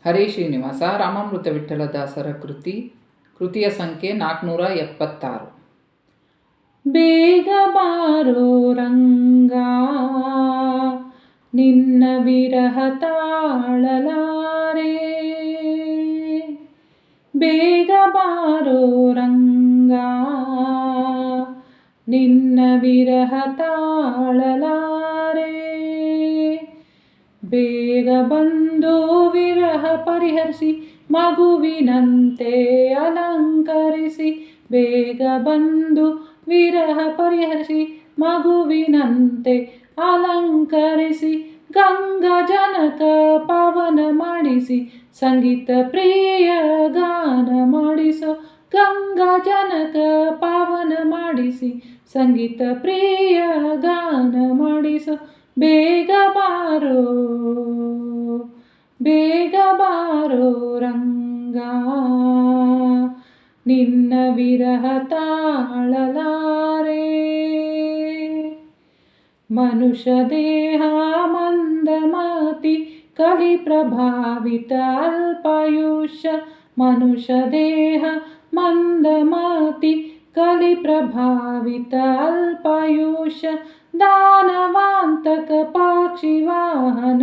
ಹರೇ ಶ್ರೀನಿವಾಸ. ರಾಮಾಮೃತ ವಿಠ್ಠಲದಾಸರ ಕೃತಿಯ ಸಂಖ್ಯೆ 476. ಬೇಗ ಬಾರೋ ರಂಗ, ನಿನ್ನ ವಿರಹ ತಾಳಲಾರೆ. ಬೇಗ ಬಾರೋ ರಂಗ, ನಿನ್ನ ವಿರಹ ತಾಳಲಾರೆ. ಬೇಗ ಬಂದು ವಿರಹ ಪರಿಹರಿಸಿ ಮಗುವಿನಂತೆ ಅಲಂಕರಿಸಿ. ಬೇಗ ಬಂದು ವಿರಹ ಪರಿಹರಿಸಿ ಮಗುವಿನಂತೆ ಅಲಂಕರಿಸಿ. ಗಂಗಾ ಜನಕ ಪವನ ಮಾಡಿಸಿ ಸಂಗೀತ ಪ್ರಿಯ ಗಾನ ಮಾಡಿಸೋ. ಗಂಗಾ ಜನಕ ಪಾವನ ಮಾಡಿಸಿ ಸಂಗೀತ ಪ್ರಿಯ ಗಾನ ಮಾಡಿಸೋ. ಬೇಗ ಬಾರೋ, ಬೇಗ ಬಾರೋ ರಂಗ, ನಿನ್ನ ವಿರಹ ತಾಳಲಾರೆ. ಮನುಷ್ಯ ದೇಹ ಮಂದಮತಿ ಕಲಿ ಪ್ರಭಾವಿತ ಅಲ್ಪಾಯುಷ್ಯ. ಮನುಷ್ಯ ದೇಹ ಮಂದಮತಿ ಕಲಿ ಪ್ರಭಾವಿತ ಅಲ್ಪಾಯುಷ್ಯ. ದಾನವಾಂತಕ ಪಕ್ಷಿ ವಾಹನ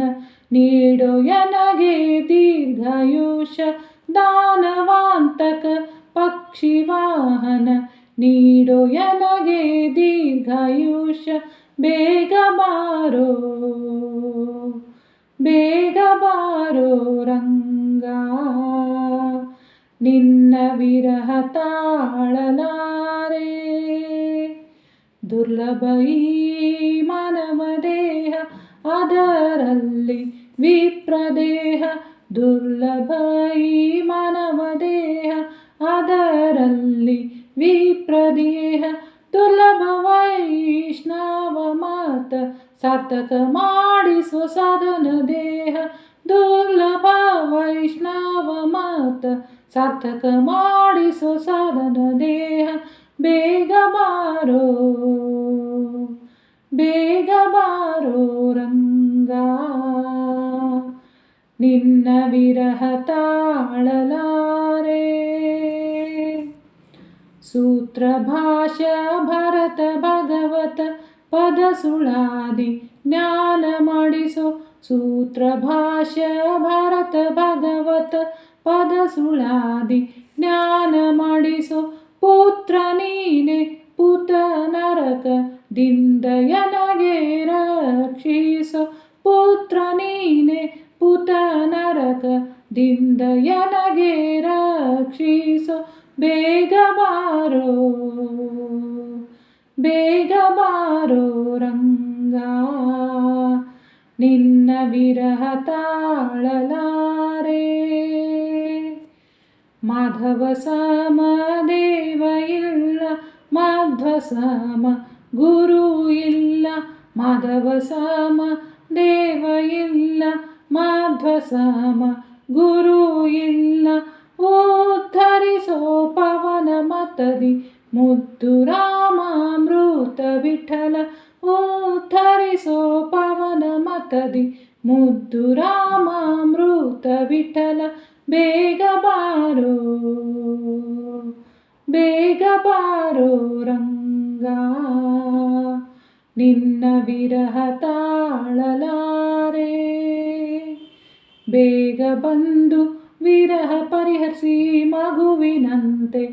ನೀಡೋ ಎನಗೆ ದೀರ್ಘಾಯುಷ್ಯ. ದಾನವಾಂತಕ ಪಕ್ಷಿ ವಾಹನ ನೀಡೋ ಎನಗೆ ದೀರ್ಘಾಯುಷ್ಯ. ಬೇಗ ಬಾರೋ, ಬೇಗ ಬಾರೋ ರಂಗ, ನಿನ್ನ ವಿರಹ ತಾಳಲಾರೆ. ದುರ್ಲಭ ಈ ಮಾನವ ದೇಹ, ಅದರಲ್ಲಿ ವಿಪ್ರದೇಹ. ದುರ್ಲಭ ಈ ಮಾನವ ದೇಹ, ಅದರಲ್ಲಿ ವಿಪ್ರದೇಹ. ದುರ್ಲಭ ವೈಷ್ಣವ ಮತ ಸಾರ್ಥಕ ಮಾಡಿಸೋ ಸಾಧನ ದೇಹ. ದುರ್ಲಭ ವೈಷ್ಣವ ಮತ ಸಾರ್ಥಕ ಮಾಡಿಸೋ ಸಾಧನ ದೇಹ. ಬೇಗ ಬಾರೋ, ಬೇಗ ಬಾರೋ ರಂಗ, ನಿನ್ನ ವಿರಹ ತಾಳಲಾರೆ. ಸೂತ್ರ ಭಾಷ್ಯ ಭರತ ಭಾಗವತ ಪದ ಸುಳಾದಿ ಜ್ಞಾನ ಮಾಡಿಸೋ. ಸೂತ್ರ ಭಾಷ್ಯ ಭರತ ಭಾಗವತ ಪದ ಸುಳಾದಿ ಜ್ಞಾನ ಮಾಡಿಸೋ. ಪುತ್ರ ನೀನೆ ಪುತ ನರಕದಿಂದ ಎನಗೆ ರಕ್ಷಿಸೋ. ಪುತ್ರ ನೀನೆ ಪುತ ನರಕದಿಂದ ಎನಗೆ ರಕ್ಷಿಸೋ. ಬೇಗ ಬಾರೋ, ಬೇಗ ಬಾರೋ ರಂಗ, ನಿನ್ನ ವಿರಹ ತಾಳಲಾರೆ. ಮಾಧವ ಸಮ ದೇವ ಇಲ್ಲ, ಮಾಧ್ವ ಸಮ ಗುರು ಇಲ್ಲ. ಮಾಧವ ಸಮ ದೇವ ಇಲ್ಲ, ಮಾಧ್ವ ಸಮ ಗುರು ಇಲ್ಲ. ಉದ್ಧರಿಸೋ ಪವನ ಮತದಿ ಮುದ್ದು ರಾಮಾಮೃತ ವಿಠಲ. ಉದ್ಧರಿಸೋ ಪವನ ಮತದಿ ಮುದ್ದು ರಾಮಾಮೃತ ವಿಠಲ. ಬೇಗ ಬಾರೋ, ಬೇಗ ಬಾರೋ ರಂಗ, ನಿನ್ನ ವಿರಹ ತಾಳಲಾರೆ. ಬೇಗ ಬಂದು ವಿರಹ ಪರಿಹರಿಸಿ ಮಗುವಿನಂತೆ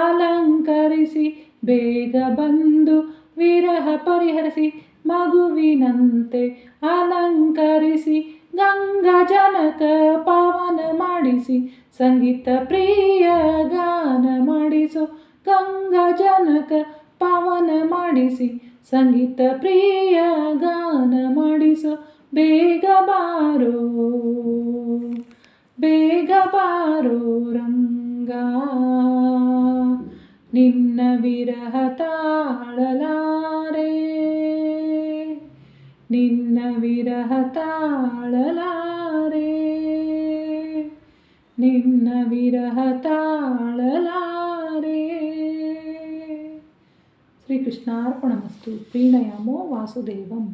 ಅಲಂಕರಿಸಿ. ಬೇಗ ಬಂದು ವಿರಹ ಪರಿಹರಿಸಿ ಮಗುವಿನಂತೆ ಅಲಂಕರಿಸಿ. ಗಂಗಾ ಜನಕ ಪಾವನ ಮಾಡಿಸಿ ಸಂಗೀತ ಪ್ರಿಯ ಗಾನ ಮಾಡಿಸೋ. ಗಂಗಾ ಜನಕ ಪಾವನ ಮಾಡಿಸಿ ಸಂಗೀತ ಪ್ರಿಯ ಗಾನ ಮಾಡಿಸೋ. ಬೇಗ ಬಾರೋ, ಬೇಗ ಬಾರೋ ರಂಗ, ನಿನ್ನ ವಿರಹ ತಾಳಲಾರೆ. ನಿನ್ನ ವಿರಹ ತಾಳಲಾರೆ, ನಿನ್ನ ವಿರಹ ತಾಳಲಾರೆ. ಶ್ರೀಕೃಷ್ಣಾರ್ಪಣಮಸ್ತು. ಪ್ರೀಣಯಾಮೋ ವಾಸುದೇವಂ.